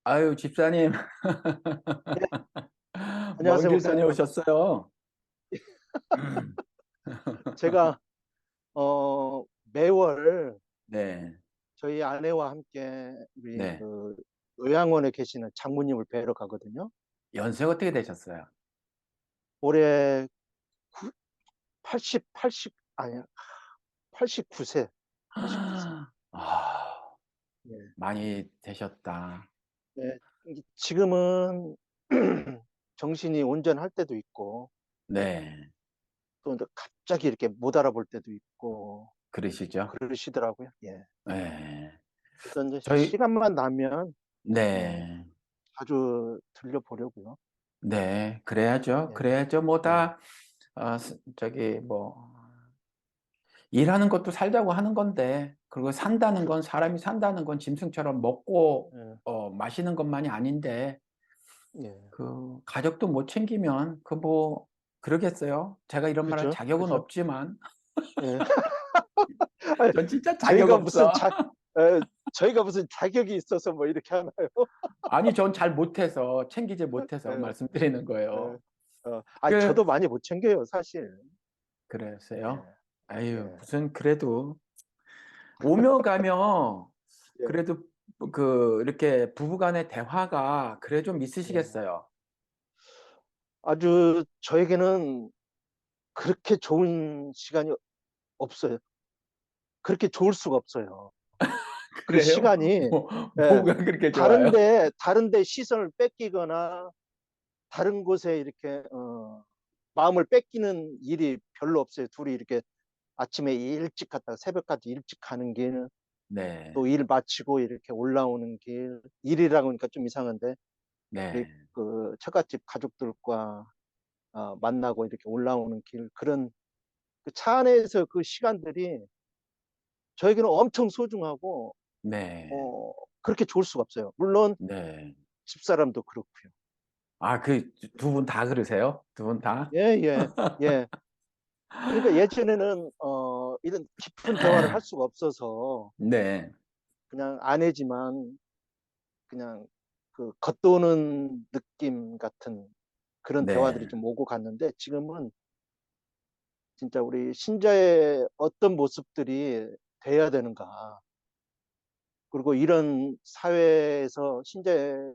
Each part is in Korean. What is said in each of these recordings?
아유, 집사님, 예, 먼 안녕하세요, 길 목사님. 다녀오셨어요? 제가 매월 네, 저희 아내와 함께 우리 네. 그 요양원에 계시는 장모님을 뵈러 가거든요. 연세가 어떻게 되셨어요? 올해 80 아니야, 89세, 89세. 아, 예. 많이 되셨다. 예, 지금은 정신이 온전할 때도 있고, 네, 또 이제 갑자기 이렇게 못 알아볼 때도 있고, 그러시죠? 그러시더라고요. 예. 네. 그래서 이제 저희, 시간만 나면, 예, 네, 자주 들려보려고요. 네, 그래야죠. 예, 그래야죠. 뭐 예, 다, 저기, 뭐, 일하는 것도 살자고 하는 건데, 그리고 산다는 건, 그렇죠. 사람이 산다는 건 짐승처럼 먹고, 예, 마시는 것만이 아닌데, 예. 그 가족도 못 챙기면 그 뭐 그러겠어요. 제가 이런 말 할 그죠? 자격은 그죠? 없지만 예. 아니, 전 진짜 자격 저희가 무슨 없어. 에, 저희가 무슨 자격이 있어서 뭐 이렇게 하나요? 아니 전 잘 못해서 챙기지 못해서 예, 말씀드리는 예. 거예요. 아니, 그 저도 많이 못 챙겨요, 사실. 그랬어요. 예, 아유 예, 무슨 그래도 오며 가며 예, 그래도 그 이렇게 부부간의 대화가 그래 좀 예. 있으시겠어요. 아주 저에게는 그렇게 좋은 시간이 없어요. 그렇게 좋을 수가 없어요. 그 그래요? 시간이, 예, 뭐가 그렇게 좋아요? 다른데 시선을 뺏기거나, 다른 곳에 이렇게, 마음을 뺏기는 일이 별로 없어요. 둘이 이렇게 아침에 일찍 갔다가 새벽까지 일찍 가는 길, 네, 또 일 마치고 이렇게 올라오는 길, 일이라고 하니까 좀 이상한데, 우리 네, 그 처갓집 가족들과 만나고 이렇게 올라오는 길, 그런 그 차 안에서 그 시간들이 저에게는 엄청 소중하고, 네, 어, 그렇게 좋을 수가 없어요. 물론 네. 집사람도 그렇고요. 아, 그 두 분 다 그러세요? 두 분 다? 예, 예, 예. 그러니까 예전에는, 이런 깊은 대화를 할 수가 없어서, 네, 그냥 아내지만, 그냥 그 겉도는 느낌 같은 그런 대화들이 네, 좀 오고 갔는데 지금은 진짜 우리 신자의 어떤 모습들이 돼야 되는가. 그리고 이런 사회에서 신자의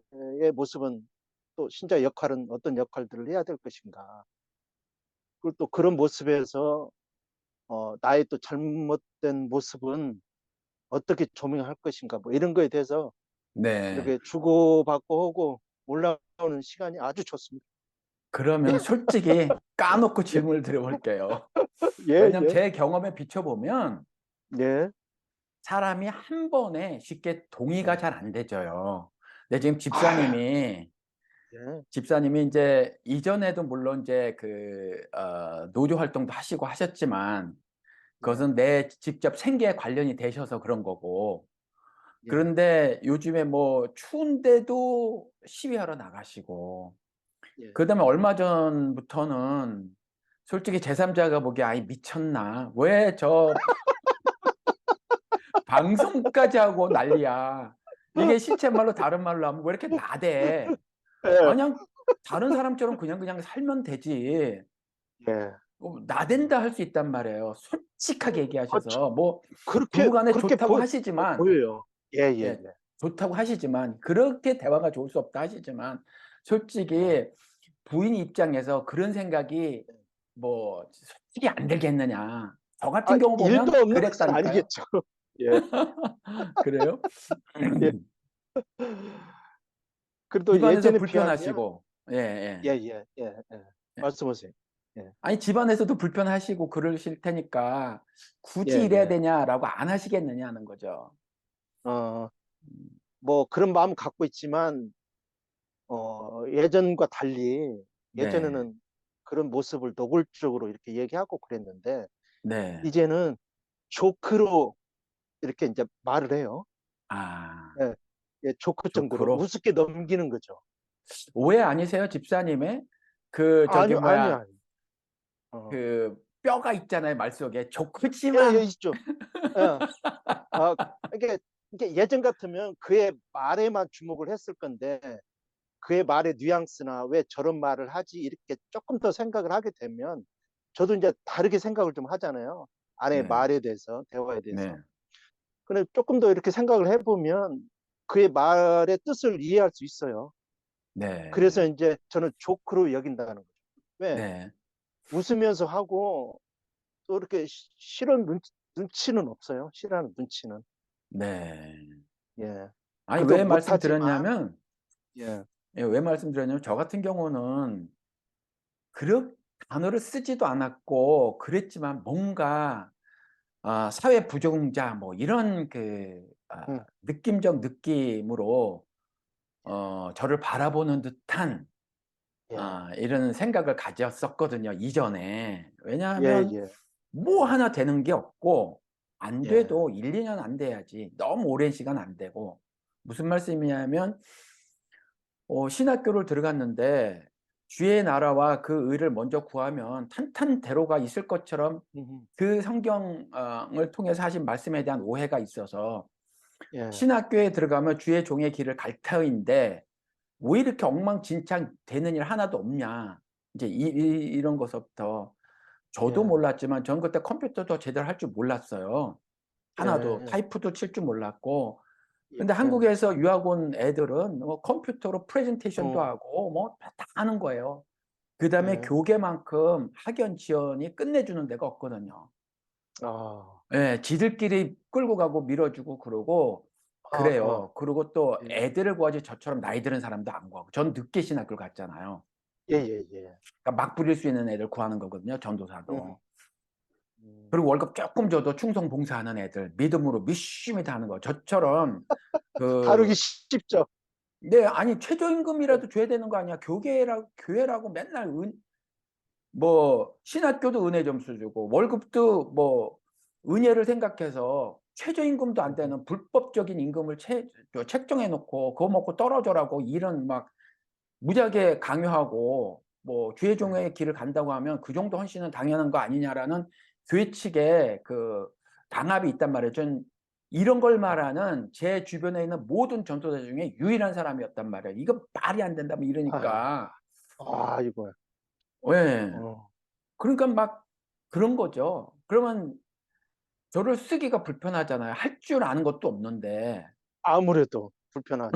모습은 또 신자의 역할은 어떤 역할들을 해야 될 것인가. 그리고 또 그런 모습에서 나의 또 잘못된 모습은 어떻게 조명할 것인가. 뭐 이런 거에 대해서 네. 이렇게 주고받고 하고 올라오는 시간이 아주 좋습니다. 그러면 솔직히 까놓고 질문을 드려볼게요. 예, 왜냐면 예, 제 경험에 비춰보면 예, 사람이 한 번에 쉽게 동의가 예. 잘 안 되져요. 근데 지금 아, 예, 집사님이 이제 이전에도 물론 이제 노조 활동도 하시고 하셨지만 예, 그것은 내 직접 생계에 관련이 되셔서 그런 거고 예, 그런데 요즘에 뭐 추운데도 시위하러 나가시고 예. 그다음에 얼마 전부터는 솔직히 제3자가 보기에 아이 미쳤나? 왜 저 방송까지 하고 난리야? 이게 실제 말로 다른 말로 하면 왜 이렇게 나대? 예, 그냥 다른 사람처럼 그냥 살면 되지. 예. 나댄다 할 수 있단 말이에요. 솔직하게 저- 얘기하셔서 뭐 그렇게, 부부간에 그렇게 좋다고 하시지만 보여요. 예, 예, 예, 예. 좋다고 하시지만 그렇게 대화가 좋을 수 없다 하시지만 예. 솔직히 부인 입장에서 그런 생각이 뭐 솔직히 안 들겠느냐. 저 같은 경우 일도 보면 없는 것은 그랬다니까요. 아니겠죠. 예, 그래요? 예. 그래도 집안에서 예전에 비하면, 불편하시고, 예, 예, 예. 예, 예, 예. 예. 말씀하세요. 예, 아니, 집안에서도 불편하시고 그러실 테니까 예, 굳이 이래야 예. 되냐라고 안 하시겠느냐는 거죠. 어, 음, 뭐 그런 마음 갖고 있지만, 예전과 달리, 네, 예전에는 그런 모습을 노골적으로 이렇게 얘기하고 그랬는데, 네. 이제는 조크로 이렇게 이제 말을 해요. 아, 예, 예, 조크 정도로 조크로. 우습게 넘기는 거죠. 오해 아니세요, 집사님의? 그, 저기, 아니요, 아니요, 뭐야, 아니요. 어, 그, 뼈가 있잖아요, 말 속에. 예, 예, 좋지만, 있죠. 예, 아, 이게 이게 예전 같으면 그의 말에만 주목을 했을 건데 그의 말의 뉘앙스나 왜 저런 말을 하지 이렇게 조금 더 생각을 하게 되면 저도 이제 다르게 생각을 좀 하잖아요. 아내의 네, 말에 대해서, 대화에 대해서. 네, 근데 조금 더 이렇게 생각을 해보면 그의 말의 뜻을 이해할 수 있어요. 그래서 네, 이제 저는 조크로 여긴다는 거죠. 왜? 네, 웃으면서 하고 또 이렇게 싫은 눈치는 없어요. 싫어하는 눈치는. 네. 예. 아니, 그도 왜 못하지만, 말씀드렸냐면, 예. 왜 말씀드렸냐면, 저 같은 경우는 그런 단어를 쓰지도 않았고, 그랬지만 뭔가, 사회 부적응자, 뭐, 이런 음, 느낌적 느낌으로, 저를 바라보는 듯한, 예. 이런 생각을 가졌었거든요, 이전에. 예, 왜냐하면, 예. 뭐 하나 되는 게 없고, 안 예. 돼도 1, 2년 안 돼야지. 너무 오랜 시간 안 되고. 무슨 말씀이냐면, 신학교를 들어갔는데, 주의 나라와 그 의를 먼저 구하면 탄탄대로가 있을 것처럼 음, 그 성경을 통해서 하신 말씀에 대한 오해가 있어서 예. 신학교에 들어가면 주의 종의 길을 갈 터인데 왜 이렇게 엉망진창 되는 일 하나도 없냐. 이제 이런 것부터 저도 예. 몰랐지만 전 그때 컴퓨터도 제대로 할 줄 몰랐어요. 하나도 예. 타이프도 칠 줄 몰랐고 예. 근데 예. 한국에서 유학 온 애들은 뭐 컴퓨터로 프레젠테이션도 음, 하고 뭐 다 하는 거예요. 그다음에 예. 교계만큼 학연 지원이 끝내주는 데가 없거든요. 아, 예, 지들끼리 끌고 가고 밀어주고 그러고 아, 그래요. 그리고 또 예. 애들을 구하지 저처럼 나이 드는 사람도 안 구하고. 전 늦게 신학교를 갔잖아요. 예, 예, 예. 그러니까 막 부릴 수 있는 애들 구하는 거거든요. 음, 전도사도. 음. 그리고 월급 조금 줘도 충성 봉사하는 애들 믿음으로 미심이 다하는 거. 저처럼 다루기 그 쉽죠. 네, 아니 예. 최저임금이라도 줘야 되는 거 아니야. 교회라고 맨날 뭐 신학교도 은혜 점수 주고 월급도 뭐 은혜를 생각해서 최저임금도 안 음, 되는 불법적인 임금을 책정해 놓고 그거 먹고 떨어져라고 이런 막 무지하게 강요하고 뭐 주의 예. 종의 길을 간다고 하면 그 정도 헌신은 당연한 거 아니냐라는 교회 측의 그 당합이 있단 말이에요. 전 이런 걸 말하는 제 주변에 있는 모든 전도자 중에 유일한 사람이었단 말이에요. 이거 말이 안 된다면 아, 이러니까. 이거. 예. 어, 그러니까 막 그런 거죠. 그러면 저를 쓰기가 불편하잖아요. 할 줄 아는 것도 없는데. 아무래도 불편하죠.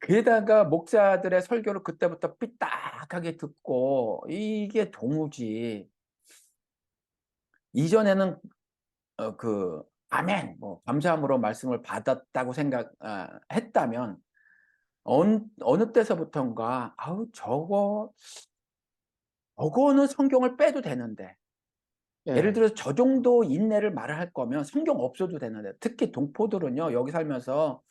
게다가 목사들의 설교를 그때부터 삐딱하게 듣고 이게 도무지 이전에는 아멘 뭐 감사함으로 말씀을 받았다고 했다면 어느 때서부턴가 아우 저거는 성경을 빼도 되는데 예를 예. 들어서 저 정도 인내를 말을 할 거면 성경 없어도 되는데 특히 동포들은요 여기 살면서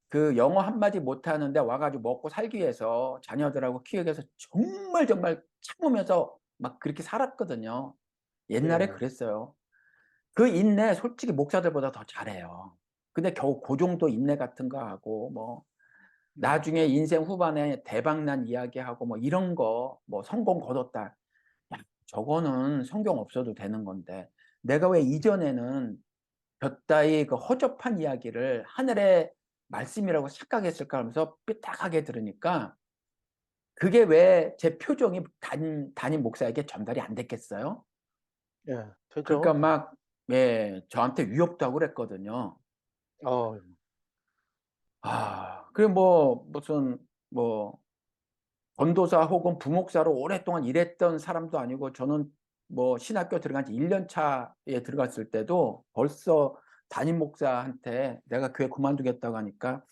그 영어 한마디 못하는데 와가지고 먹고 살기 위해서 자녀들하고 키우기 위해서 정말 참으면서 막 그렇게 살았거든요. 옛날에 예. 그랬어요. 그 인내 솔직히 목사들보다 더 잘해요. 근데 겨우 그 정도 인내 같은 거 하고 뭐 음, 나중에 인생 후반에 대박난 이야기하고 뭐 이런 거 뭐 성공 거뒀다. 야, 저거는 성경 없어도 되는 건데 내가 왜 이전에는 볕다이 그 허접한 이야기를 하늘의 말씀이라고 착각했을까 하면서 삐딱하게 들으니까 그게 왜 제 표정이 담임 목사에게 전달이 안 됐겠어요? 예. 그러니까 되죠. 막, 예, 저한테 위협도 하고 그랬거든요. 어, 그리고 뭐, 무슨, 뭐, 전도사 혹은 부목사로 오랫동안 일했던 사람도 아니고 저는 뭐 신학교 들어간 지 1년 차에 들어갔을 때도 벌써 담임 목사한테 내가 교회 그만두겠다고 하니까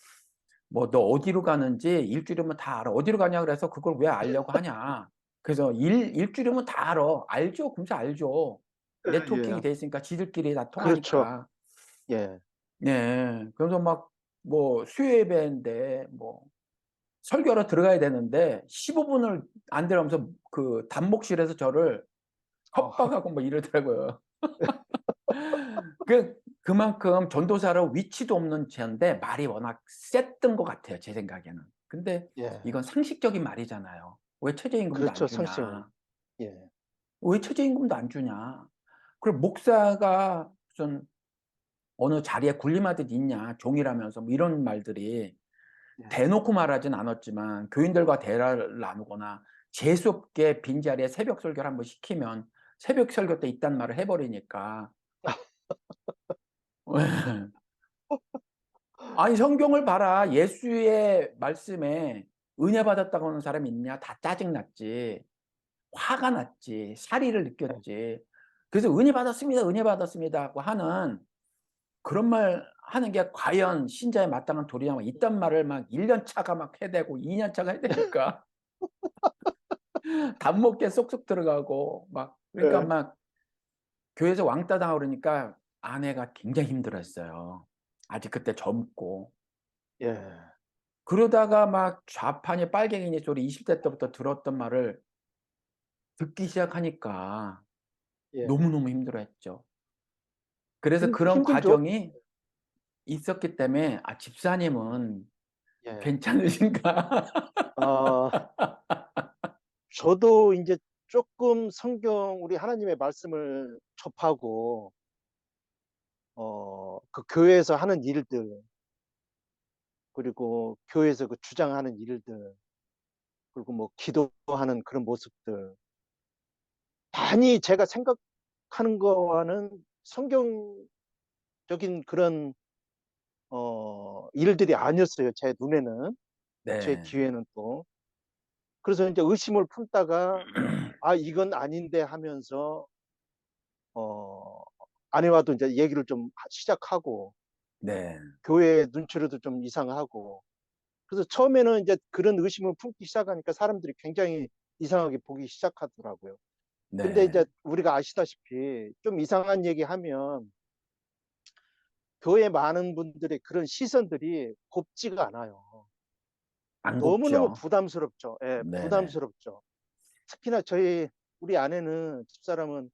뭐 너 어디로 가는지 일주일이면 다 알아. 어디로 가냐 그래서 그걸 왜 알려고 하냐. 그래서 일주일이면 다 알아. 알죠. 금세 알죠. 예, 네트워킹이 예. 돼 있으니까 지들끼리 다 그렇죠. 통하니까. 예. 네. 그래서 막 뭐 수요 예배인데 뭐 설교하러 들어가야 되는데 15분을 안 들어가면서 그 단목실에서 저를 어, 협박하고 뭐 이러더라고요. 그만큼 전도사로 위치도 없는 제인데 말이 워낙 셌던 것 같아요. 제 생각에는. 근데 예. 이건 상식적인 말이잖아요. 왜 최저임금도 안 그렇죠. 상식은. 주냐? 예. 왜 최저임금도 안 주냐? 그리고 목사가 무슨 어느 자리에 군림하듯 있냐, 종이라면서 뭐 이런 말들이 예. 대놓고 말하진 않았지만 교인들과 대화를 나누거나 재수 없게 빈자리에 새벽 설교를 한번 시키면 새벽 설교 때 이딴 말을 해 버리니까 아니 성경을 봐라. 예수의 말씀에 은혜 받았다고 하는 사람이 있냐? 다 짜증 났지. 화가 났지. 사리를 예. 느꼈지. 그래서 "은혜 받았습니다. 은혜 받았습니다." 하고 하는 그런 말 하는 게 과연 신자의 마땅한 도리냐 뭐 이딴 말을 막 1년 차가 막 해대고 2년 차가 해대니까 답 먹게 쏙쏙 들어가고 막 그러니까 예. 막 교회에서 왕따 당하고 그러니까 아내가 굉장히 힘들어했어요. 아직 그때 젊고. 예. 그러다가 막 좌판이 빨갱이니 소리 20대 때부터 들었던 말을 듣기 시작하니까 예. 너무너무 힘들어했죠. 그래서 그런 힘들죠. 과정이 있었기 때문에 '아 집사님은 예. 괜찮으신가?' 아, 저도 이제 조금 성경 우리 하나님의 말씀을 접하고 그 교회에서 하는 일들 그리고 교회에서 그 주장하는 일들 그리고 뭐 기도하는 그런 모습들 많이 제가 생각하는 거와는 성경적인 그런 일들이 아니었어요. 제 눈에는 제 네. 귀에는 또 그래서 이제 의심을 품다가 아 이건 아닌데 하면서 어 아내와도 이제 얘기를 좀 시작하고 네. 교회 눈초리도 좀 이상하고 그래서 처음에는 이제 그런 의심을 품기 시작하니까 사람들이 굉장히 이상하게 보기 시작하더라고요. 근데 네. 이제 우리가 아시다시피 좀 이상한 얘기하면 교회 많은 분들의 그런 시선들이 곱지가 않아요. 안 너무너무 곱죠. 부담스럽죠. 예, 네네. 부담스럽죠. 특히나 우리 아내는 집사람은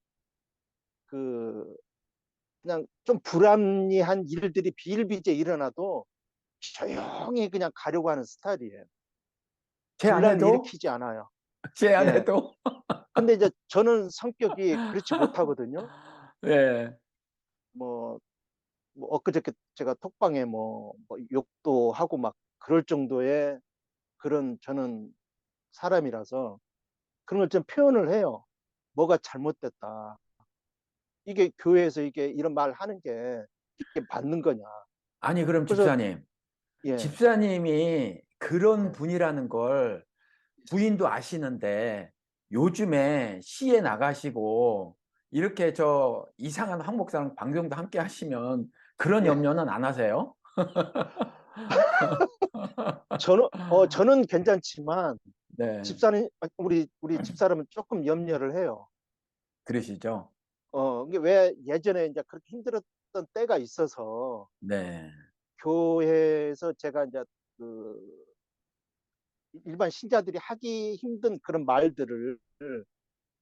그 그냥 좀 불합리한 일들이 비일비재 일어나도 조용히 그냥 가려고 하는 스타일이에요. 제 분란 아내도, 일으키지 않아요. 제 예. 아내도 근데 이제 저는 성격이 그렇지 못하거든요. 네. 뭐, 뭐 엊그저께 제가 톡방에 뭐 욕도 하고 막 그럴 정도의 그런 저는 사람이라서 그런 걸 좀 표현을 해요. 뭐가 잘못됐다. 이게 교회에서 이게 이런 말 하는 게 이게 맞는 거냐. 아니 그럼 그래서 집사님, 예, 집사님이 그런 예, 분이라는 걸 부인도 아시는데 요즘에 시에 나가시고 이렇게 저 이상한 황 목사랑 방송도 함께 하시면 그런 예. 염려는 안 하세요? 저는 괜찮지만 네. 집사람 우리 집사람은 조금 염려를 해요. 그러시죠? 이게 왜 예전에 이제 그렇게 힘들었던 때가 있어서 네. 교회에서 제가 이제 그 일반 신자들이 하기 힘든 그런 말들을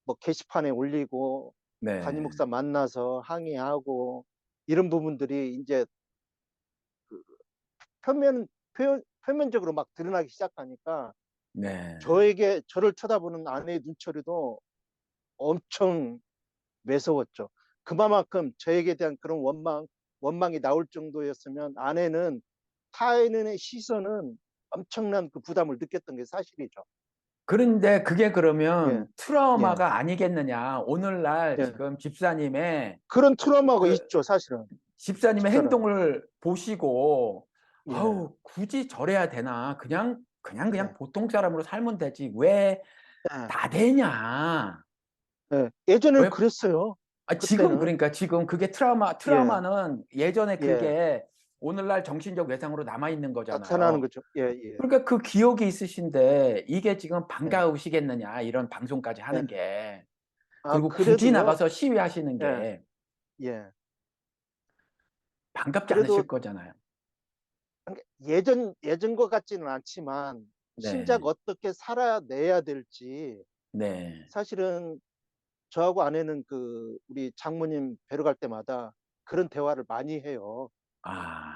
뭐 게시판에 올리고 담임 네. 목사 만나서 항의하고 이런 부분들이 이제 그 표면적으로 막 드러나기 시작하니까 네. 저를 쳐다보는 아내의 눈초리도 엄청 매서웠죠. 그만큼 저에게 대한 그런 원망이 나올 정도였으면 아내는 타인의 시선은 엄청난 그 부담을 느꼈던 게 사실이죠. 그런데 그게 예, 그러면 예, 트라우마가 아니겠느냐. 오늘날 예. 지금 집사님의 그런 트라우마가 그 있죠, 사실은. 집사님의 집사람은. 행동을 보시고 예, '아우 굳이 저래야 되나. 그냥 예, 보통 사람으로 살면 되지. 왜 예, 나대냐.' 예. 예전에는 왜 그랬어요. 지금 그때는. 그러니까 지금 그게 예, 트라우마는 예전에 예. 그게 오늘날 정신적 외상으로 남아 있는 나타나는 거잖아요. 거죠. 예, 예, 그러니까 그 기억이 있으신데 이게 지금 예, 반가우시겠느냐 이런 방송까지 예. 하는 게. 아, 그리고 굳이 그래도요. 나가서 시위하시는 예, 게 예. 반갑지 그래도 않으실 거잖아요. 예전 것 같지는 않지만 신자가 네. 어떻게 살아내야 될지 네. 사실은 저하고 아내는 그 우리 장모님 뵈러 갈 때마다 그런 대화를 많이 해요. 아.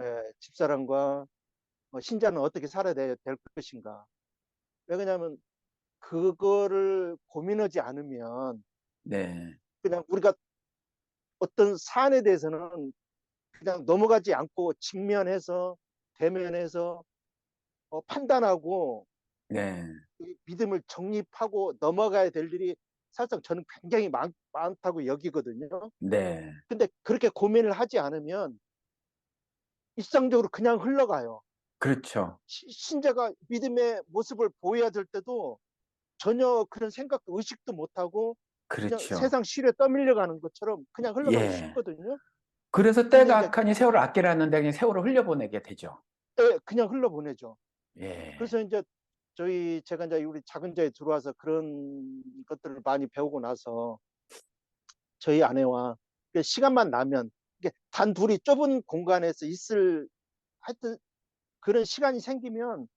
예, 집사람과 신자는 어떻게 살아야 될 것인가. 왜냐하면 그거를 고민하지 않으면 네. 그냥 우리가 어떤 사안에 대해서는 그냥 넘어가지 않고 직면해서 대면해서 판단하고 네, 이 믿음을 정립하고 넘어가야 될 일이 사실상 저는 굉장히 많다고 여기거든요. 네, 근데 그렇게 고민을 하지 않으면 일상적으로 그냥 흘러가요. 그렇죠. 신자가 믿음의 모습을 보여야 될 때도 전혀 그런 생각도 의식도 못하고 그냥 그렇죠. 세상 시류에 떠밀려가는 것처럼 그냥 흘러가기 예. 쉽거든요. 그래서 근데 때가 이제 악하니 세월을 아끼라는데 그냥 세월을 흘려보내게 되죠. 그냥 흘러보내죠. 예. 그래서 이제 제가 이제 우리 작은 자에 들어와서 그런 것들을 많이 배우고 나서 저희 아내와 시간만 나면 이게 단 둘이 좁은 공간에서 있을 하여튼 그런 시간이 생기면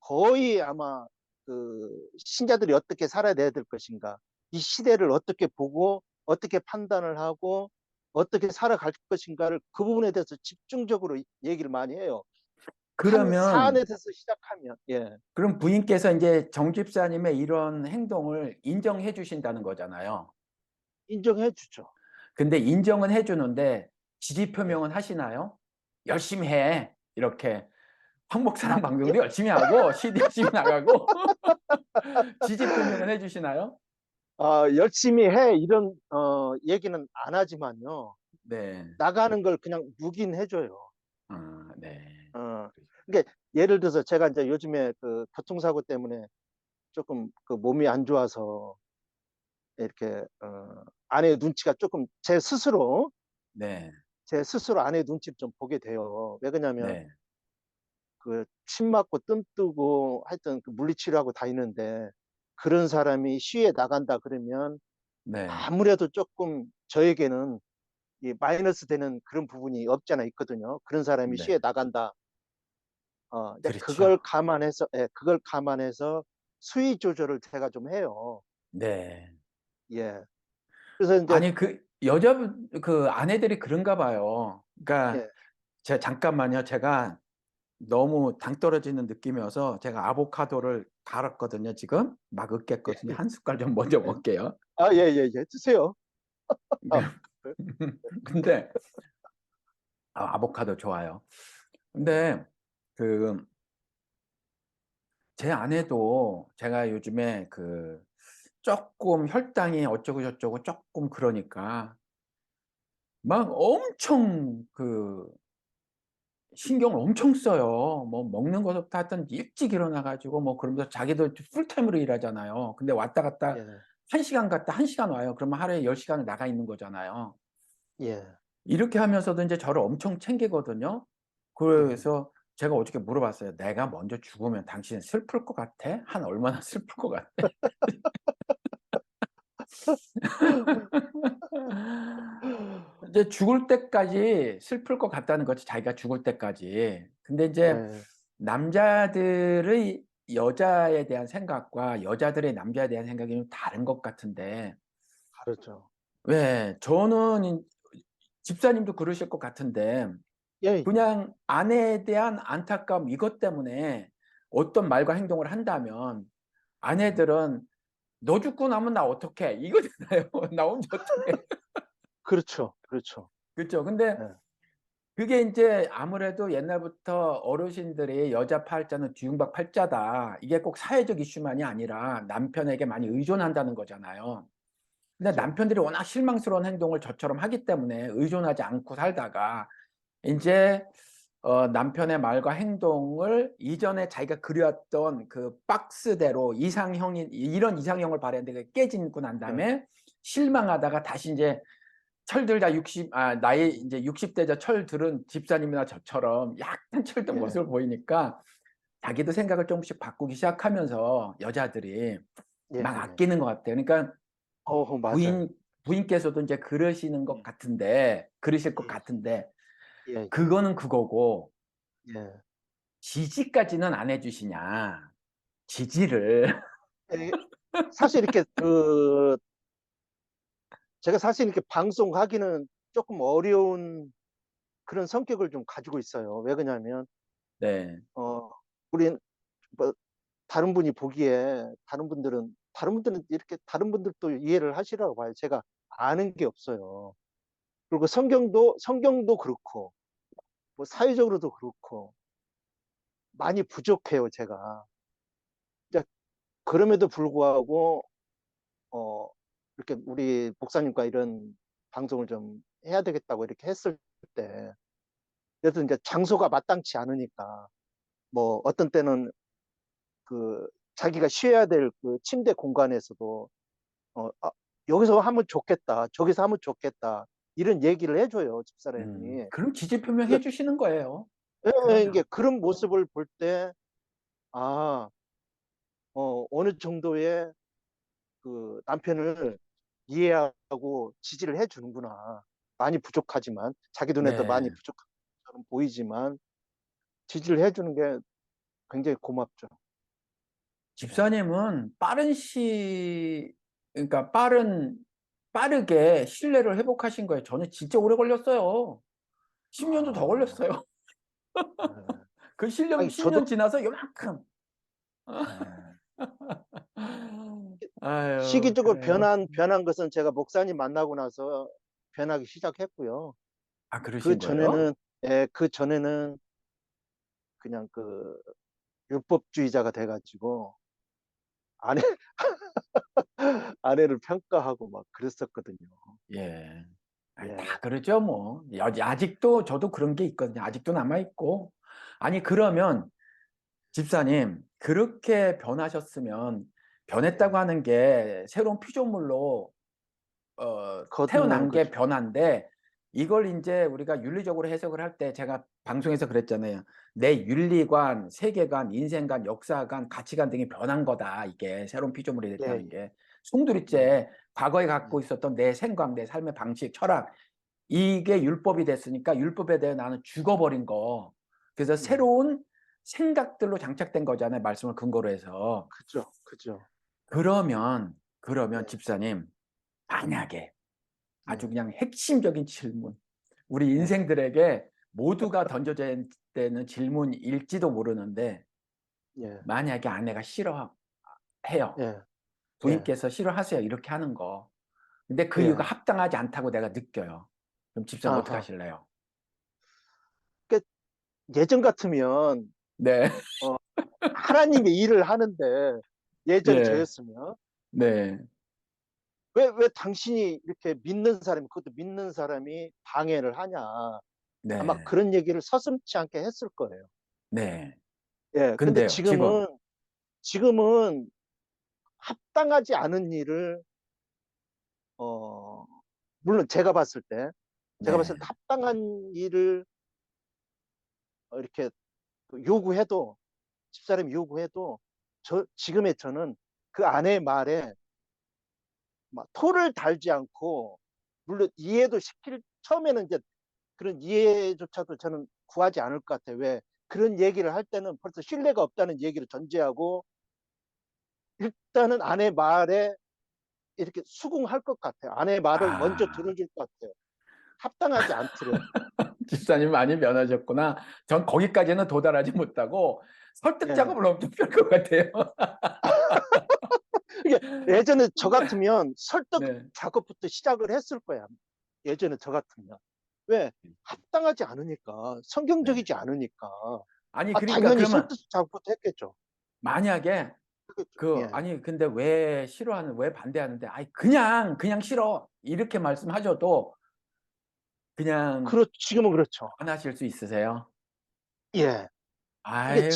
거의 아마 그 신자들이 어떻게 살아야 될 것인가, 이 시대를 어떻게 보고 어떻게 판단을 하고 어떻게 살아갈 것인가를 그 부분에 대해서 집중적으로 얘기를 많이 해요. 한 그러면, 사안에 대해서 시작하면 그럼 부인께서 이제 정 집사님의 이런 행동을 인정해 주신다는 거잖아요. 인정해 주죠. 근데 인정은 해 주는데 지지 예. 표명은 하시나요? 열심히 해. 이렇게 황 목사랑 예? 방송도 열심히 하고 CD 열심히 나가고 지지 표명은 해 주시나요? 열심히 해 이런 얘기는 안 하지만요. 네. 나가는 걸 그냥 묵인해 줘요. 아, 네. 그러니까 예를 들어서 제가 이제 요즘에 그 교통사고 때문에 조금 그 몸이 안 좋아서 이렇게 아내의 눈치가 조금 네. 제 스스로 아내의 눈치를 좀 보게 돼요. 왜 그러냐면 네. 그 침 맞고 뜸 뜨고 하여튼 그 물리치료하고 다니는데 그런 사람이 시위에 나간다 그러면 네. 아무래도 조금 저에게는 이 마이너스 되는 그런 부분이 없지 않아 있거든요. 그런 사람이 네. 시위에 나간다. 이제 그렇죠. 그걸 감안해서 수위 조절을 제가 좀 해요. 네. 예. 그래서 이제 아니, 그 여자분 그 아내들이 그런가 봐요. 그러니까 예, 제가 잠깐만요. 제가 너무 당 떨어지는 느낌이어서 제가 아보카도를 갈았거든요. 지금 막 으깼거든요. 예, 한 숟갈 좀 먼저 예. 먹게요. 예, 예, 예. 드세요. 아, 근데 아보카도 좋아요. 예, 근데 그 제 아내도 제가 요즘에 그 조금 혈당이 어쩌고 저쩌고 조금 그러니까 막 엄청 그 신경을 엄청 써요. 뭐 먹는 것부터 하여튼 일찍 일어나 가지고 뭐 그러면서 자기도 풀타임으로 일하잖아요. 근데 왔다 갔다 예, 1 시간 갔다 1 시간 와요. 그러면 하루에 10 시간을 나가 있는 거잖아요. 예, 이렇게 하면서도 인제 저를 엄청 챙기거든요. 예. 그래서 제가 어저께 물어봤어요. "내가 먼저 죽으면 당신 슬플 것 같아? 한 얼마나 슬플 것 같아?" 이제 죽을 때까지 슬플 것 같다는 거지, 자기가 죽을 때까지. 근데 인제 예, 남자들의 여자에 대한 생각과 여자들의 남자에 대한 생각이 좀 다른 것 같은데 다르죠. 왜 저는 집사님도 그러실 것 같은데 예, 예. 그냥 아내에 대한 안타까움 이것 때문에 어떤 말과 행동을 한다면 예. 아내들은 "너 죽고 나면 나 어떡해?" 이거잖아요. "나 혼자 어떡해." 그렇죠, 그렇죠. 그죠? 근데 예, 그게 인제 아무래도 옛날부터 어르신들이 "여자 팔자는 뒤숭박 팔자다." 이게 꼭 사회적 이슈만이 아니라 남편에게 많이 의존한다는 거잖아요. 근데 그죠. 남편들이 워낙 실망스러운 행동을 저처럼 하기 때문에 의존하지 않고 살다가 인제 남편의 말과 행동을 이전에 자기가 그려왔던 그 박스대로 이상형이 이런 이상형을 바랬는데 그게 깨지고 난 예, 다음에 예, 실망하다가 다시 인제 철들다 60 나이 인제 60 대자 철들은 집사님이나 저처럼 약간 철든 예, 모습을 보이니까 자기도 생각을 쪼금씩 바꾸기 시작하면서 여자들이 예, 막 예. 아끼는 것 같아요. 그러니까 맞아요. 부인께서도 인제 그러시는 것 예, 같은데 그러실 것 예, 같은데 예, 예. 그거는 그거고 예. 지지까지는 안 해 주시냐. 지지를. 예, 사실 제가 사실 이렇게 방송하기는 조금 어려운 그런 성격을 좀 가지고 있어요. 왜 그러냐면, 네. 어, 우린, 뭐, 다른 분들도 이해를 하시라고 봐요. 제가 아는 게 없어요. 그리고 성경도 그렇고 뭐 사회적으로도 그렇고 많이 부족해요, 제가. 이제 그럼에도 불구하고 어 이렇게 우리 목사님과 이런 방송을 좀 해야 되겠다고 이렇게 했을 때, 그래도 이제 장소가 마땅치 않으니까 뭐 어떤 때는 그 자기가 쉬어야 될 그 침대 공간에서도 어, 아, 여기서 하면 좋겠다, 저기서 하면 좋겠다, 이런 얘기를 해줘요, 집사람이. 그럼 지지 표명해 그러니까 주시는 거예요. 이게 그러면. 그런 모습을 볼 때, 아, 어느 정도의 그 남편을 이해하고 지지를 해주는구나. 많이 부족하지만, 자기 눈에도 많이 네. 부족한 것처럼 보이지만, 지지를 해주는 게 굉장히 고맙죠. 예. 집사님은 그러니까 빠르게 신뢰를 회복하신 거예요. 저는 진짜 오래 걸렸어요. 10년도 더 아, 걸렸어요. 예. 그 실력 아니, 저도, 10년 지나서 요만큼. 예. 아유, 시기적으로 그래요. 변한 것은 제가 목사님 만나고 나서 변하기 시작했고요. 아, 그 그러신 거예요? 전에는, 예, 그 전에는 그냥 그 율법주의자가 돼가지고 아내, 아내를 평가하고 막 그랬었거든요. 예. 아니, 다 예, 그러죠, 뭐. 아직도 저도 그런 게 있거든요. 아직도 남아있고. 아니, 그러면 집사님, 그렇게 변하셨으면 변했다고 예. 하는 게 새로운 피조물로 거듭난 태어난 게 거죠. 변화인데 이걸 이제 우리가 윤리적으로 해석을 할 때 제가 방송에서 그랬잖아요. 내 윤리관, 세계관, 인생관, 역사관, 가치관 등이 변한 거다. 이게 새로운 피조물이 예, 됐다는 예, 게. 예, 송두리째 과거에 갖고 예, 있었던 내 생각, 내 삶의 방식, 철학 이게 율법이 됐으니까 율법에 대해 나는 죽어버린 거. 그래서 예. 새로운 생각들로 장착된 거잖아요. 말씀을 근거로 해서. 그죠, 그죠. 그러면 예, 집사님, 만약에 아주 예, 그냥 핵심적인 질문. 우리 예, 인생들에게 모두가 던져져야 되는 질문일지도 모르는데, 예, 만약에 아내가 싫어해요. 예, 예, 부인께서 싫어하세요. 이렇게 하는 거. 근데 그 이유가 예. 합당하지 않다고 내가 느껴요. 그럼 집사님 어떻게 아하. 하실래요? 그 예전 같으면 네. 어, 하나님의 일을 하는데, 예전에 예. 저였으면 네. 왜 당신이 이렇게 믿는 사람이, 그것도 믿는 사람이 방해를 하냐, 아마 네. 그런 얘기를 서슴지 않게 했을 거예요. 네. 예, 근데 근데요, 지금. 지금은 합당하지 않은 일을, 어, 물론 제가 봤을 때 네. 합당한 일을 이렇게 요구해도, 집사람이 요구해도, 지금의 저는 그 아내의 말에 막 토를 달지 않고, 물론 이해도 처음에는 이제 그런 이해조차도 저는 구하지 않을 것 같아요. 왜? 그런 얘기를 할 때는 벌써 신뢰가 없다는 얘기를 전제하고, 일단은 아내 말에 이렇게 수긍할 것 같아요. 아내 말을 먼저 아, 들어줄 것 같아요. 합당하지 않더라도. 집사님 많이 변하셨구나. 전 거기까지는 도달하지 못하고 설득 예. 작업을 엄청 할 것 같아요. 이게 예전에 저 같으면 설득 네. 작업부터 시작을 했을 거야. 예전에 저 같으면. 왜? 합당하지 않으니까, 네. 성경적이지 않으니까. 아니, 아, 그러니까 당연히 그러면 설득 작업부터 했겠죠. 만약에 그겠죠. 예. 아니, 근데 왜 반대하는데, 아이, 그냥 싫어. 이렇게 말씀하셔도 그냥 지금은 그렇죠. 변하실 수 있으세요? 예. 이게 아유,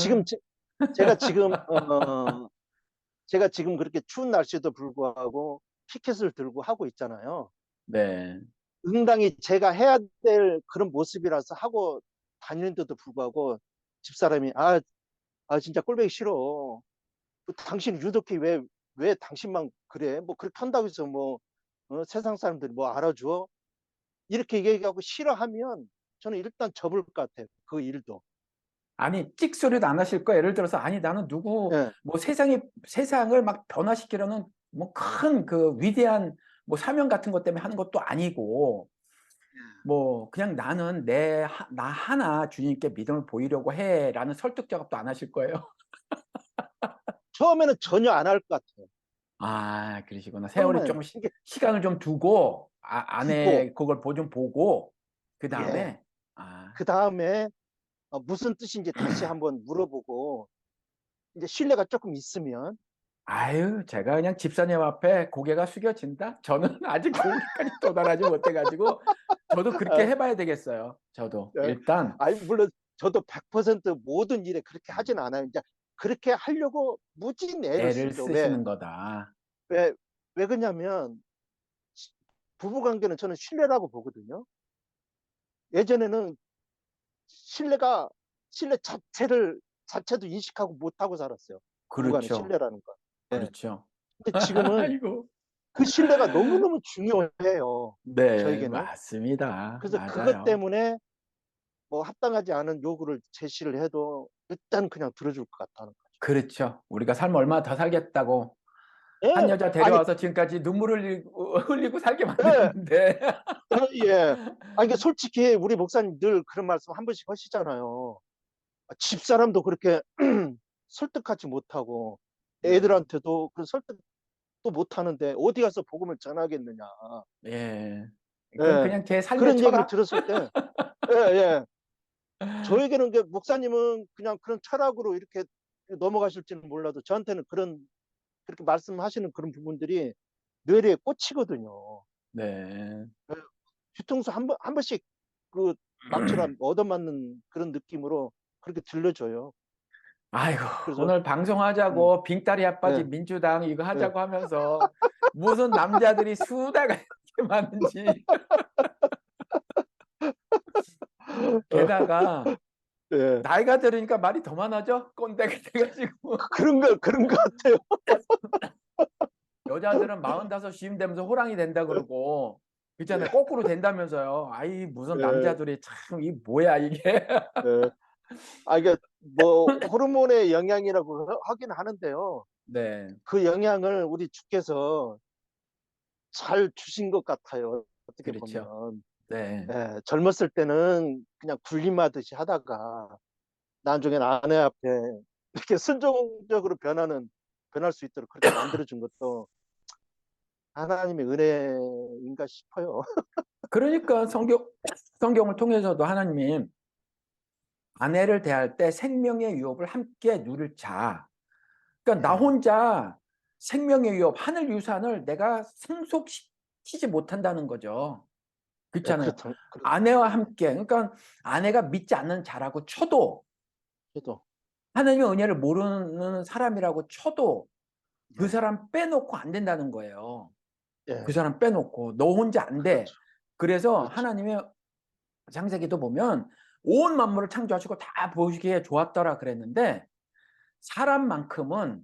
제가 지금, 제가 지금 그렇게 추운 날씨에도 불구하고 피켓을 들고 하고 있잖아요. 네, 응당히 제가 해야 될 그런 모습이라서 하고 다니는데도 불구하고 집사람이, 진짜 꼴보기 싫어. 당신 유독히 왜 당신만 그래? 뭐 그렇게 한다고 해서 뭐 세상 사람들이 뭐 알아줘? 이렇게 얘기하고 싫어하면 저는 일단 접을 것 같아요. 그 일도. 아니, 찍소리도 안 하실 거예요. 예를 들어서, 아니, 나는 누구, 예. 뭐 세상을 막 변화시키려는 뭐 큰 그 위대한 뭐 사명 같은 것 때문에 하는 것도 아니고, 뭐 그냥 나는 나 하나 주님께 믿음을 보이려고 해라는 설득 작업도 안 하실 거예요. 처음에는 전혀 안 할 것 같아요. 아, 그러시구나. 세월이 처음엔 조금 이게 시간을 좀 두고, 두고, 아내 그걸 좀 보고 그 예. 다음에 아, 그 다음에 무슨 뜻인지 다시 한번 물어보고, 이제 신뢰가 조금 있으면, 아유, 제가 그냥 집사님 앞에 고개가 숙여진다? 저는 아직 거기까지 도달하지 못해가지고, 저도 그렇게 어, 해봐야 되겠어요. 저도. 어, 일단, 아니, 물론 저도 100% 모든 일에 그렇게 음, 하진 않아요. 이제 그렇게 하려고 무지 애를 애를 쓰죠. 왜? 쓰시는 거다. 왜, 왜 그러냐면, 부부 관계는 저는 신뢰라고 보거든요. 예전에는 신뢰가, 신뢰 자체도 인식하고 못하고 살았어요. 부부간의 그렇죠. 신뢰라는 거. 예. 그렇죠. 근데 지금은 아이고. 그 신뢰가 너무너무 중요해요. 네, 저에게는. 맞습니다. 그래서 그것 맞아요. 때문에 뭐 합당하지 않은 요구를 제시를 해도 일단 그냥 들어줄 것 같다는 거죠. 그렇죠. 우리가 삶 얼마나 더 살겠다고. 한 예, 여자 아니, 데려와서 지금까지 눈물을 흘리고 살게 예, 만드는데. 예. 아니, 이게 솔직히 우리 목사님 늘 그런 말씀 한 번씩 하시잖아요. 집사람도 그렇게 설득하지 못하고 네. 애들한테도 그 설득도 못하는데 어디 가서 복음을 전하겠느냐. 예. 그건 예. 그냥 제 삶의 그런 얘기를 철학? 들었을 때, 예, 예. 저에게는 목사님은 그냥 그런 철학으로 이렇게 넘어가실지는 몰라도 저한테는 그렇게 말씀하시는 그런 부분들이 뇌리에 꽂히거든요. 네. 예. 뒤통수 한 번씩 그 낙처럼 얻어맞는 그런 느낌으로 그렇게 들려줘요. 아이고, 그래서, 오늘 음, 방송하자고 빙다리 예, 아빠집 민주당 이거 예. 하자고 하면서 무슨 남자들이 수다가 이렇게 많은지. 게다가 예. 나이가 들으니까 말이 더 많아져? 꼰대가 돼가지고. 그런 거 같아요. 여자들은 45 쉰 되면서 호랑이 된다 그러고, 있잖아요. 거꾸로 된다면서요. 아이, 무슨 예, 남자들이 참, 이 뭐야, 이게. 예. 이게 뭐 호르몬의 영향이라고 하긴 하는데요. 네, 그 영향을 우리 주께서 잘 주신 것 같아요. 어떻게 그렇죠. 보면. 네. 예, 젊었을 때는 그냥 군림하듯이 하다가 나중엔 아내 앞에 이렇게 순종적으로 변할 수 있도록 그렇게 만들어준 것도 하나님의 은혜인가 싶어요. 그러니까 성경을 통해서도 하나님이 아내를 대할 때 생명의 유업을 함께 누릴 자. 그러니까 나 예, 혼자 생명의 유업, 하늘 유산을 내가 상속시키지 못한다는 거죠. 예, 그렇잖아요. 그렇죠. 아내와 예, 함께. 그러니까 아내가 믿지 않는 자라고 쳐도 저도, 하나님의 은혜를 모르는 사람이라고 쳐도 그 예, 사람 빼놓고 안 된다는 거예요. 그 예, 사람 빼놓고 너 혼자 안 돼. 그렇죠. 그래서 그렇죠. 하나님의 창세기도 보면 온 만물을 창조하시고 다 보시기에 좋았더라 그랬는데 사람만큼은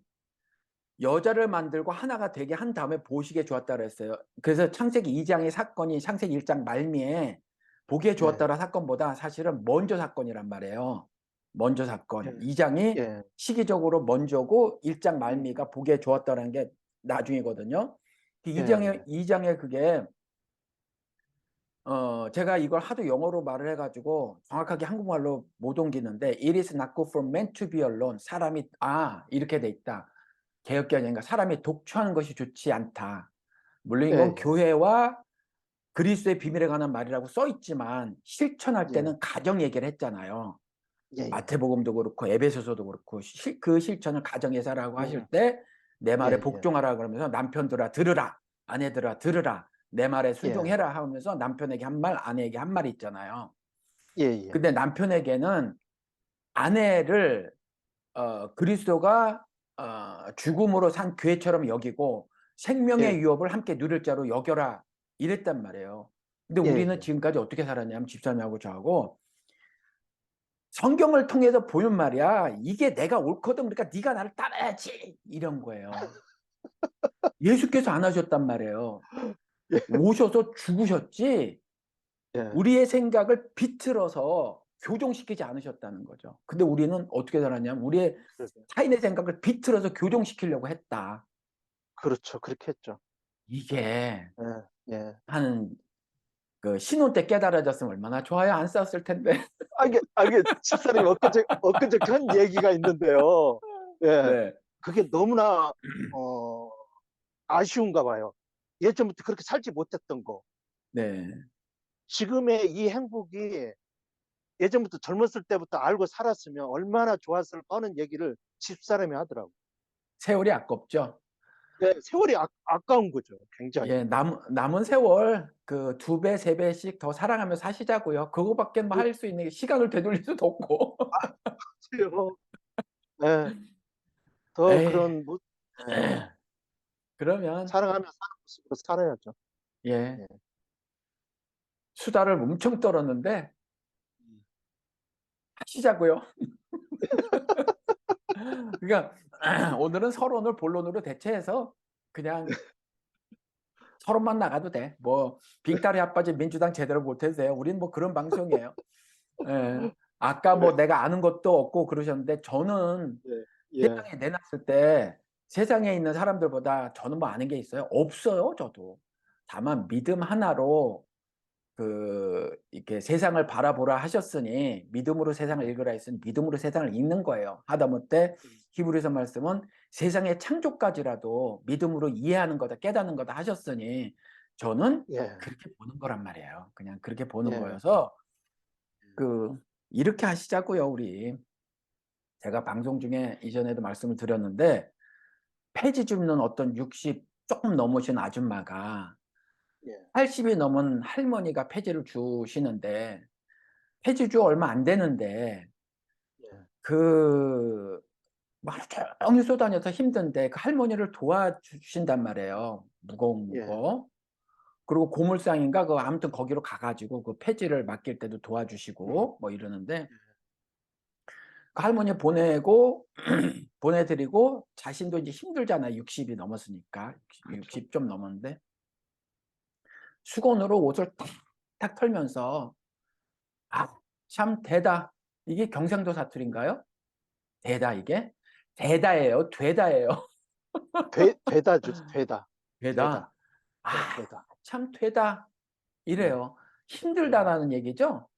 여자를 만들고 하나가 되게 한 다음에 보시기에 좋았다 그랬어요. 그래서 창세기 2장의 사건이 창세기 1장 말미에 보기에 네. 좋았다라 사건보다 사실은 먼저 사건이란 말이에요. 먼저 예, 사건. 2장이 예, 시기적으로 먼저고 1장 음, 말미가 보기에 좋았다라는 게 나중이거든요. 그 예, 2장에 그게 제가 이걸 하도 영어로 말을 해가지고 정확하게 한국말로 못 옮기는데 It is not good for man to be alone. 사람이 이렇게 돼 있다. 개혁개혁인가 사람이 독처하는 것이 좋지 않다. 물론 예, 이건 예, 교회와 그리스도의 비밀에 관한 말이라고 써 있지만 실천할 예, 때는 가정 얘기를 했잖아요. 예, 예, 마태복음도 그렇고 에베소서도 그렇고 그 실천을 가정에서 하라고 하실 음, 때 내 예, 말에 예, 복종하라 그러면서 남편들아 들으라 아내들아 들으라 내 말에 예, 순종해라 하면서 남편에게 한 말 아내에게 한 말 있잖아요. 예, 예, 근데 남편에게는 아내를 그리스도가 죽음으로 산 교회처럼 여기고 생명의 예, 유업을 함께 누릴 자로 여겨라 이랬단 말이에요. 근데 예, 우리는 예, 지금까지 어떻게 살았냐면 집사님하고 저하고 성경을 통해서 보면 말이야 이게 내가 옳거든 그러니까 네가 나를 따라야지 이런 거예요. 예수께서 안 하셨단 말이에요. 예, 오셔서 죽으셨지 예, 우리의 생각을 비틀어서 교정시키지 않으셨다는 거죠. 근데 우리는 어떻게 살았냐면 우리의 그러게. 타인의 생각을 비틀어서 교정시키려고 했다. 그렇죠. 그렇게 했죠. 이게 예, 예. 한 그 신혼 때 깨달아졌으면 얼마나 좋아요. 안 싸웠을 텐데. 이게 집사람이 엊그저께 한 얘기가 있는데요. 예, 네. 그게 너무나, 어, 아쉬운가 봐요. 예전부터 그렇게 살지 못했던 거. 네. 지금의 이 행복이 예전부터 젊었을 때부터 알고 살았으면 얼마나 좋았을까 하는 얘기를 집사람이 하더라고. 세월이 아깝죠. 네, 세월이 아까운 거죠. 굉장히. 예, 남은 세월 그 2배, 3배씩 더 사랑하며 사시자고요. 그거밖에 뭐 할 수 있는 게 시간을 되돌릴 수도 없고. 그렇죠. 네, 더 에이, 그런 네, 그러면 사랑하며 사는 모습으로 살아야죠. 예, 네. 수다를 엄청 떨었는데 하시자고요. 그러니까 오늘은 서론을 본론으로 대체해서 그냥 서론만 나가도 돼. 뭐 빙다리 핫바지 민주당 제대로 못해도 돼요. 우린 뭐 그런 방송이에요. 예. 아까 뭐 내가 아는 것도 없고 그러셨는데 저는 네, 예, 세상에 내놨을 때 세상에 있는 사람들보다 저는 뭐 아는 게 있어요? 없어요, 저도. 다만 믿음 하나로 이렇게 세상을 바라보라 하셨으니 믿음으로 세상을 읽으라 했으니 믿음으로 세상을 읽는 거예요. 하다못해 히브리서 말씀은 세상의 창조까지라도 믿음으로 이해하는 거다, 깨닫는 거다 하셨으니 저는 예, 그렇게 보는 거란 말이에요. 그냥 그렇게 보는 예, 거여서 이렇게 하시자고요, 우리. 제가 방송 중에 이전에도 말씀을 드렸는데 폐지 줍는 어떤 60 조금 넘으신 아줌마가 예, 80이 넘은 할머니가 폐지를 주시는데 폐지주 얼마 안 되는데 예, 그 뭐 하루 종일 쏘다녀서 힘든데 그 할머니를 도와주신단 말이에요. 무거운 예, 거. 그리고 고물상인가 그 아무튼 거기로 가가지고 그 폐지를 맡길 때도 도와주시고 뭐 이러는데 그 할머니 보내고 보내드리고 자신도 이제 힘들잖아요. 60이 넘었으니까. 그렇죠. 60 좀 넘었는데 수건으로 옷을 탁탁 털면서 아, 참 대다. 이게 경상도 사투리인가요? 대다 이게? 대다예요. 되다예요. 되다죠, 되다, 되다, 되다. 네, 아, 되다. 참 되다. 예, 이래요. 예, 힘들다라는 얘기죠.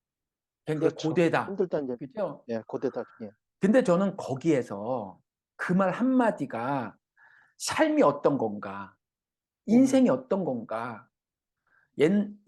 굉장히 그렇죠. 고되다. 힘들다 이제, 그죠? 예, 고되다, 예, 근데 저는 거기에서 그 말 한마디가 삶이 어떤 건가? 음, 인생이 어떤 건가?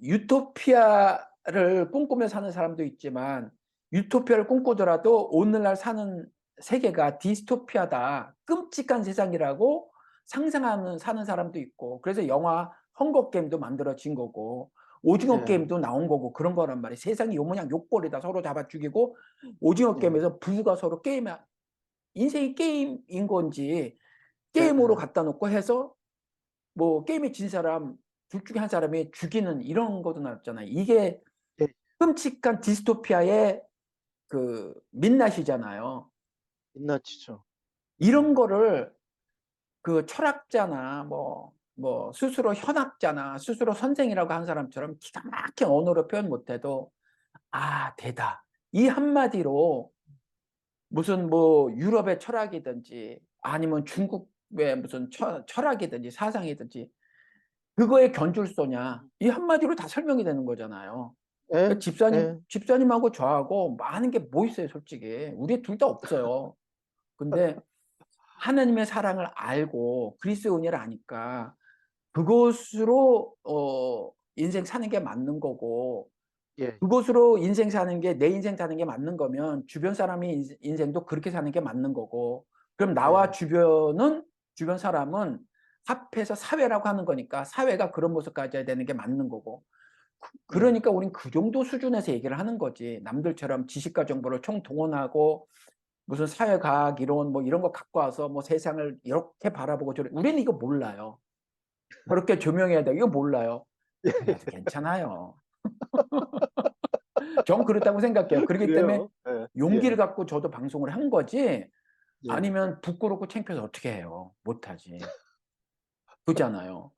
유토피아를 꿈꾸며 사는 사람도 있지만 유토피아를 꿈꾸더라도 오늘날 사는 세계가 디스토피아다. 끔찍한 세상이라고 상상하는 사는 사람도 있고 그래서 영화 헝거 게임도 만들어진 거고 오징어 예, 게임도 나온 거고 그런 거란 말이에요. 세상이 요 모양 요꼴이다. 서로 잡아 죽이고 오징어 예, 게임에서 부부가 서로 인생이 게임인 건지 예, 게임으로 갖다 놓고 해서 뭐 게임에 진 사람 둘 중에 한 사람이 죽이는 이런 것도 나왔잖아요. 이게 예, 끔찍한 디스토피아의 민낯이잖아요. 민낯이죠. 이런 예, 거를 철학자나 스스로 현학자나 스스로 선생이라고 한 사람처럼 기가 막힌 언어로 표현 못해도 아 되다 이 한마디로 무슨 뭐 유럽의 철학이든지 아니면 중국의 무슨 철학이든지 사상이든지 그거에 견줄소냐 이 한마디로 다 설명이 되는 거잖아요. 예, 그러니까 예, 집사님하고 저하고 많은 게 뭐 있어요, 솔직히. 우리 둘 다 없어요. 근데 하나님의 사랑을 알고 그리스도의 은혜를 아니까 그것으로 인생 사는 게 맞는 거고 예, 그것으로 인생 사는 게 내 인생 사는 게 맞는 거면 주변 사람의 인생도 그렇게 사는 게 맞는 거고 그럼 나와 예, 주변 사람은 합해서 사회라고 하는 거니까 사회가 그런 모습 가져야 되는 게 맞는 거고 예, 그러니까 우린 그 정도 수준에서 얘기를 하는 거지. 남들처럼 지식과 정보를 총동원하고 무슨 사회과학 이론 뭐 이런 거 갖고 와서 뭐 세상을 이렇게 바라보고 우리는 이거 몰라요. 그렇게 조명해야 돼. 이거 몰라요. 그래도 괜찮아요. 전 그렇다고 생각해요. 그렇기 때문에 그래요. 예, 용기를 예, 갖고 저도 방송을 한 거지. 예, 아니면 부끄럽고 창피해서 어떻게 해요. 못하지. 그잖아요.